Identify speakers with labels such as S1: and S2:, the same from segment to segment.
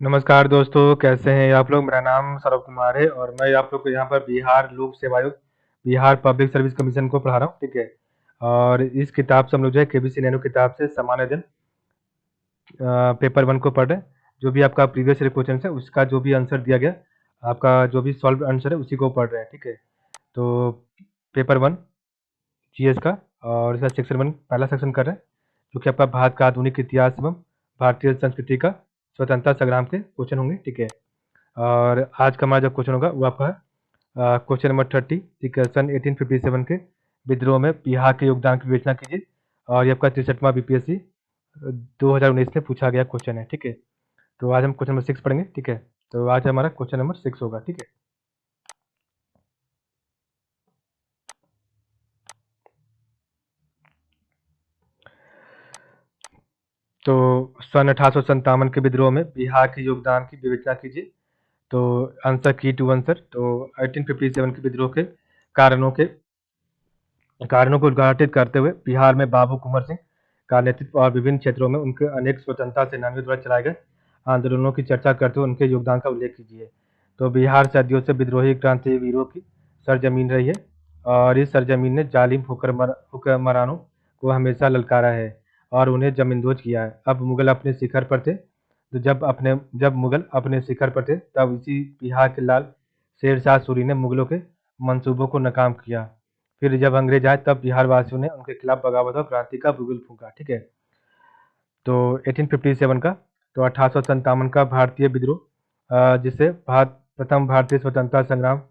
S1: नमस्कार दोस्तों, कैसे हैं आप लोग। मेरा नाम सौरभ कुमार है और मैं आप लोग को यहाँ पर बिहार लोक सेवा आयोग, बिहार पब्लिक सर्विस कमीशन को पढ़ा रहा हूँ। ठीक है। और इस किताब से हम लोग जो है केबीसी नैनो किताब से सामान्य अध्ययन पेपर 1 को पढ़ रहे हैं। जो भी आपका प्रीवियस ईयर क्वेश्चन है उसका जो भी आंसर दिया गया, आपका जो भी सॉल्व आंसर है उसी को पढ़ रहे हैं। ठीक है। तो पेपर 1 जीएस का, और इसका सेक्शन 1 पहला सेक्शन कर रहे हैं, जो कि आपका भारत का आधुनिक इतिहास एवं भारतीय संस्कृति का स्वतंत्रता संग्राम के क्वेश्चन होंगे। ठीक है। और आज का हमारा जो क्वेश्चन होगा वो आपका क्वेश्चन नंबर 30। ठीक है। सन 1857 के विद्रोह में बिहार के योगदान की विवेचना कीजिए। और ये आपका 63वां बीपीएससी 2019 में पूछा गया क्वेश्चन है। ठीक है। तो आज हम क्वेश्चन नंबर 6 पढ़ेंगे। ठीक है। तो आज हमारा क्वेश्चन नंबर 6 होगा। ठीक है। तो सन 1857 के विद्रोह में बिहार के योगदान की विवेचना कीजिए। तो आंसर की टू आंसर। तो 1857 के विद्रोह के कारणों के कारणों को उद्घाटित करते हुए बिहार में बाबू कुंवर सिंह का नेतृत्व और विभिन्न क्षेत्रों में उनके अनेक स्वतंत्रता सेनानियों द्वारा चलाए गए आंदोलनों की चर्चा करते हुए उनके योगदान का उल्लेख कीजिए। तो बिहार सदियों से विद्रोही क्रांति वीरों की सरजमीन रही है और इस सरजमीन ने जालिम हुक्मरानों को हमेशा ललकारा है और उन्हें जमींदोज किया है। अब मुगल अपने शिखर पर थे, तो जब मुगल अपने शिखर पर थे तब इसी बिहार के लाल शेर शाह सूरी ने मुगलों के मंसूबों को नाकाम किया। फिर जब अंग्रेज आए तब बिहार वासियों ने उनके खिलाफ बगावत और क्रांति का बुगुल फूंका। ठीक है। तो 1857 का, तो 1857 का भारतीय विद्रोह, जिसे प्रथम भारतीय स्वतंत्रता संग्राम,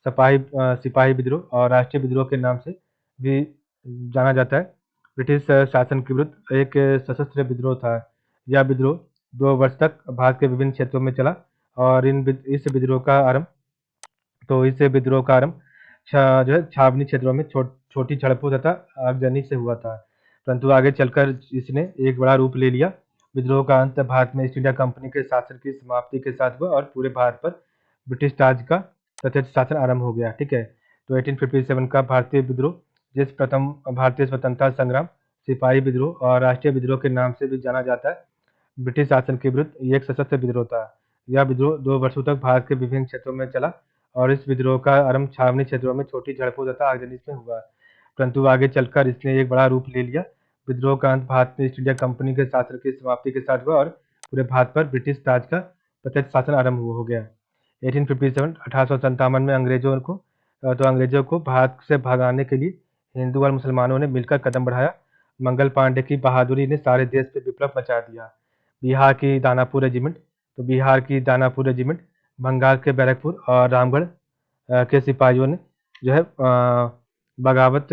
S1: सिपाही विद्रोह और राष्ट्रीय विद्रोह के नाम से भी जाना जाता है, ब्रिटिश शासन के विरुद्ध एक सशस्त्र विद्रोह था। यह विद्रोह 2 वर्ष तक भारत के विभिन्न क्षेत्रों में चला और इस विद्रोह का आरंभ जो है छावनी क्षेत्रों में छोटी झड़पों तथा आगजनी से हुआ था, परंतु आगे चलकर इसने एक बड़ा रूप ले लिया। विद्रोह का अंत भारत में ईस्ट इंडिया कंपनी के शासन की समाप्ति के साथ हुआ और पूरे भारत पर ब्रिटिश राज का प्रत्यक्ष शासन आरंभ हो गया। ठीक है। तो 1857 का भारतीय विद्रोह, जिस प्रथम भारतीय स्वतंत्रता संग्राम, सिपाही विद्रोह और राष्ट्रीय विद्रोह के नाम से भी जाना जाता है, ब्रिटिश शासन के विरुद्ध ये एक सशस्त्र विद्रोह था। यह विद्रोह 2 वर्षों तक भारत के विभिन्न क्षेत्रों में चला और इस विद्रोह का आरंभ छावनी क्षेत्रों में छोटी झड़पों तथा आगजनी में हुआ, परंतु आगे चलकर इसने एक बड़ा रूप ले लिया। विद्रोह का अंत भारत में ईस्ट इंडिया कंपनी के शासन की समाप्ति के साथ हुआ और पूरे भारत पर ब्रिटिश राज का प्रत्यक्ष शासन आरंभ हो गया। 1857 में अंग्रेजों को भारत से भगाने के लिए हिंदू और मुसलमानों ने मिलकर कदम बढ़ाया। मंगल पांडे की बहादुरी ने सारे देश पे विप्लव मचा दिया। बिहार की दानापुर रेजिमेंट, बंगाल के बैरकपुर और रामगढ़ के सिपाहियों ने जो है बगावत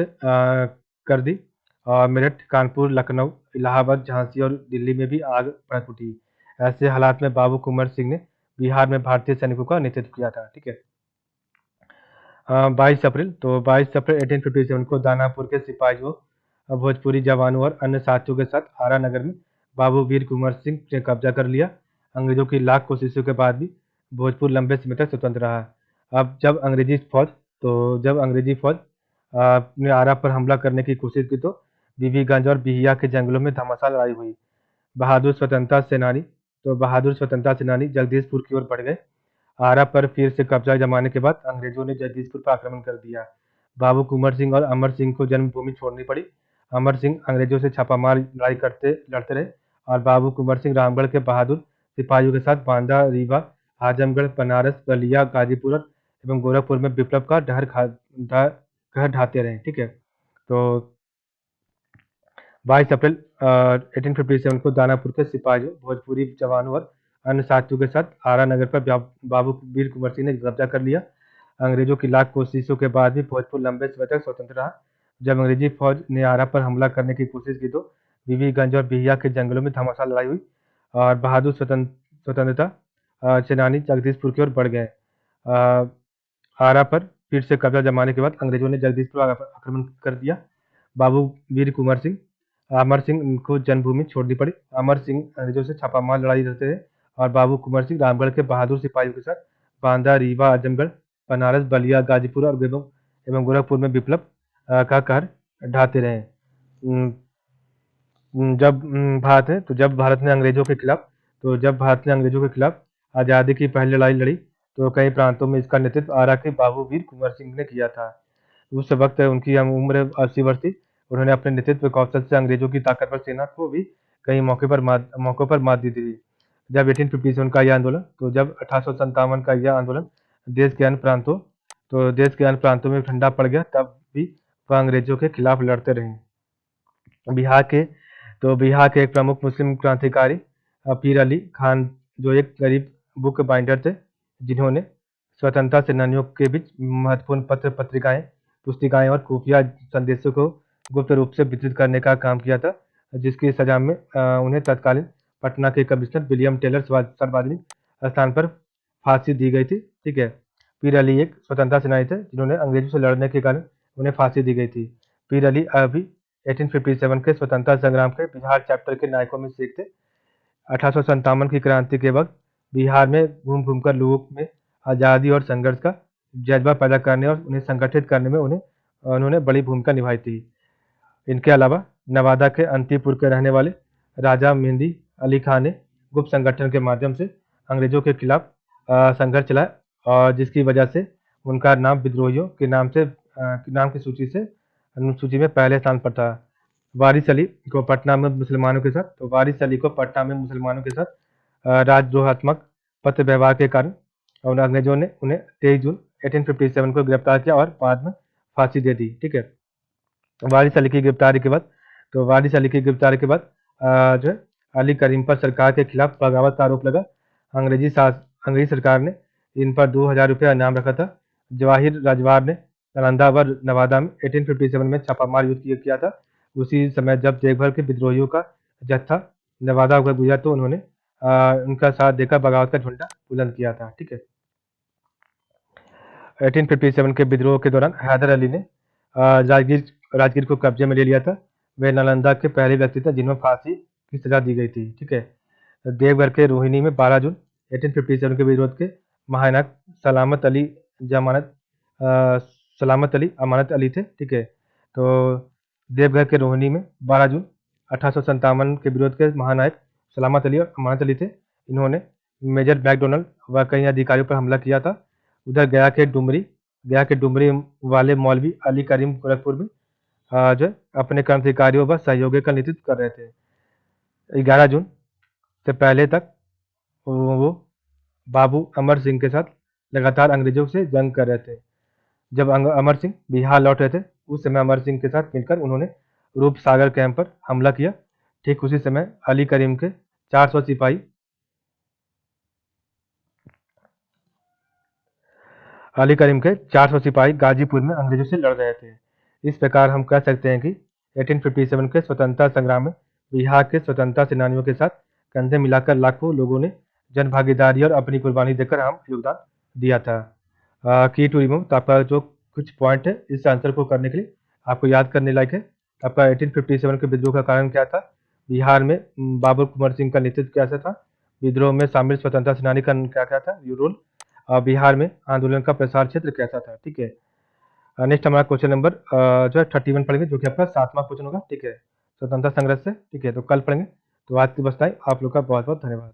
S1: कर दी और मेरठ, कानपुर, लखनऊ, इलाहाबाद, झांसी और दिल्ली में भी आग भड़क उठी। ऐसे हालात में बाबू कुंवर सिंह ने बिहार में भारतीय सैनिकों का नेतृत्व किया था। ठीक है। 22 अप्रैल 1857 को दानापुर के सिपाहियों, भोजपुरी जवानों और अन्य साथियों के साथ आरा नगर में बाबू वीर कुंवर सिंह ने कब्जा कर लिया। अंग्रेजों की लाख कोशिशों के बाद भी भोजपुर लंबे समय तक स्वतंत्र रहा। अब जब अंग्रेजी फौज ने आरा पर हमला करने की कोशिश की तो बीबीगंज और बिहिया के जंगलों में घमासान लड़ाई हुई। बहादुर स्वतंत्रता सेनानी जगदीशपुर की ओर बढ़ गए। आरा पर फिर से कब्जा जमाने के बाद अंग्रेजों ने जगदीशपुर पर आक्रमण कर दिया। बाबू कुंवर सिंह और अमर सिंह को जन्मभूमि छोड़नी पड़ी। अमर सिंह अंग्रेजों से छापामार लड़ाई लड़ते रहे और बाबू कुंवर सिंह रामगढ़ के बहादुर सिपाहियों के साथ बांदा, रीवा, आजमगढ़, बनारस, बलिया, गाजीपुर एवं गोरखपुर में विप्लव का कहर ढाते रहे। ठीक है। तो 22 अप्रैल 1857 को दानापुर के सिपाहियों, भोजपुरी जवानों और अन्य साथियों के साथ आरा नगर पर बाबू वीर कुंवर सिंह ने कब्जा कर लिया। अंग्रेजों की लाख कोशिशों के बाद भी भोजपुर लंबे समय तक स्वतंत्र रहा। जब अंग्रेजी फौज ने आरा पर हमला करने की कोशिश की तो बीबीगंज और बिहिया के जंगलों में घमासान लड़ाई हुई और बहादुर स्वतंत्रता सेनानी जगदीशपुर की ओर बढ़ गए। आरा पर फिर से कब्जा जमाने के बाद अंग्रेजों ने जगदीशपुर पर आक्रमण कर दिया। बाबू वीर कुंवर सिंह, अमर सिंह को जन्मभूमि छोड़नी पड़ी। अमर सिंह अंग्रेजों से छापामार लड़ाई लड़ते रहे और बाबू कुंवर सिंह रामगढ़ के बहादुर सिपाहियों के साथ बांदा, रीवा, आजमगढ़, बनारस, बलिया, गाजीपुर और गोरखपुर में विप्लव का कहर ढाते रहे। उम, जब भारत ने अंग्रेजों के खिलाफ आज़ादी की पहली लड़ाई लड़ी, तो कई प्रांतों में इसका नेतृत्व आरा के बाबू वीर कुंवर सिंह ने किया था। उस वक्त उनकी उम्र 80 वर्ष थी। उन्होंने अपने नेतृत्व कौशल से अंग्रेजों की ताकतवर सेना को भी कई मौकों पर मात दी थी। जब 1857 का यह आंदोलन तो जब 1857 का यह आंदोलन देश के अन्य प्रांतों देश के अन्य प्रांतों में ठंडा पड़ गया, तब भी वह अंग्रेजों के खिलाफ लड़ते रहे। बिहार के एक प्रमुख मुस्लिम क्रांतिकारी पीर अली खान, जो एक गरीब बुक बाइंडर थे, जिन्होंने स्वतंत्रता सेनानियों के बीच महत्वपूर्ण पत्र पत्रिकाएं, पुस्तिकाएं और खुफिया संदेशों को गुप्त रूप से वितरित करने का काम किया था, जिसकी सजा में उन्हें तत्कालीन पटना के कमिश्नर विलियम टेलर सार्वजनिक स्थान पर फांसी दी गई थी। ठीक है, पीर अली एक स्वतंत्रता सेनानी थे जिन्होंने अंग्रेजों से लड़ने के कारण उन्हें फांसी दी गई थी। पीर अली अभी 1857 के स्वतंत्रता संग्राम के बिहार चैप्टर के नायकों में से एक थे। 1857 की क्रांति के वक्त बिहार में घूम घूमकर लोगों में आज़ादी और संघर्ष का जज्बा पैदा करने और उन्हें संगठित करने में उन्होंने बड़ी भूमिका निभाई थी। इनके अलावा नवादा के अंतीपुर के रहने वाले राजा मेहंदी अली खान ने गुप्त संगठन के माध्यम से अंग्रेजों के खिलाफ संघर्ष चलाया, और जिसकी वजह से उनका नाम विद्रोहियों के नाम की सूची में पहले स्थान पर था। वारिस अली को पटना में मुसलमानों के साथ राजद्रोहात्मक पत्र व्यवहार के कारण और अंग्रेजों ने उन्हें 23 जून 1857 को गिरफ्तार किया और बाद में फांसी दे दी। ठीक है, वारिस अली की गिरफ्तारी के बाद जो है अली करीम पर सरकार के खिलाफ बगावत का आरोप लगा। अंग्रेजी सरकार ने इन पर 2000 रुपया इनाम रखा था। जवाहिर राजवार ने नालंदा व नवादा में 1857 में छापामार युद्ध किया था। उसी समय जब देखभर के विद्रोहियों का जत्था नवादा होकर गुजरा, तो उन्होंने उनका साथ देकर बगावत का झंडा बुलंद किया था। ठीक है, 1857 के विद्रोह के दौरान हैदर अली ने राजगीर को कब्जे में ले लिया था। वे नालंदा के पहले व्यक्ति थे जिन्हें फांसी की सजा दी गई थी। ठीक है, देवघर के रोहिणी में 12 जून 1857 के विरोध के महानायक सलामत अली अमानत अली थे। ठीक है, तो देवघर के रोहिणी में 12 जून 1857 के विरोध के महानायक सलामत अली और अमानत अली थे। इन्होंने मेजर मैकडोनल्ड व कई अधिकारियों पर हमला किया था। उधर गया के डुमरी वाले मौलवी अली करीम गोरखपुर में जो अपने क्रांतिकारियों व सहयोगियों का नेतृत्व कर रहे थे। 11 जून से पहले तक वो बाबू अमर सिंह के साथ लगातार अंग्रेजों से जंग कर रहे थे। जब अमर सिंह बिहार लौट रहे थे, उस समय अमर सिंह के साथ मिलकर उन्होंने रूप सागर कैंप पर हमला किया। ठीक उसी समय अली करीम के 400 सिपाही गाजीपुर में अंग्रेजों से लड़ रहे थे। इस प्रकार हम कह सकते हैं कि 1857 के स्वतंत्रता संग्राम में बिहार के स्वतंत्रता सेनानियों के साथ कंधे मिलाकर लाखों लोगों ने जन भागीदारी और अपनी कुर्बानी देकर अहम योगदान दिया था। की टू रिमूव, तो आपका जो कुछ पॉइंट है इस आंसर को करने के लिए आपको याद करने लायक है। आपका 1857 के विद्रोह का कारण क्या था, बिहार में बाबू कुंवर सिंह का नेतृत्व कैसा था, विद्रोह में शामिल स्वतंत्रता सेनानी का क्या क्या था रोल, बिहार में आंदोलन का प्रसार क्षेत्र कैसा था। ठीक है, नेक्स्ट हमारा क्वेश्चन नंबर जो है 31 पढ़ेंगे, जो कि आपका 7वां क्वेश्चन होगा। ठीक है, स्वतंत्रता संघर्ष से। ठीक है, तो कल पढ़ेंगे। तो आज की बस आप लोग का बहुत बहुत धन्यवाद।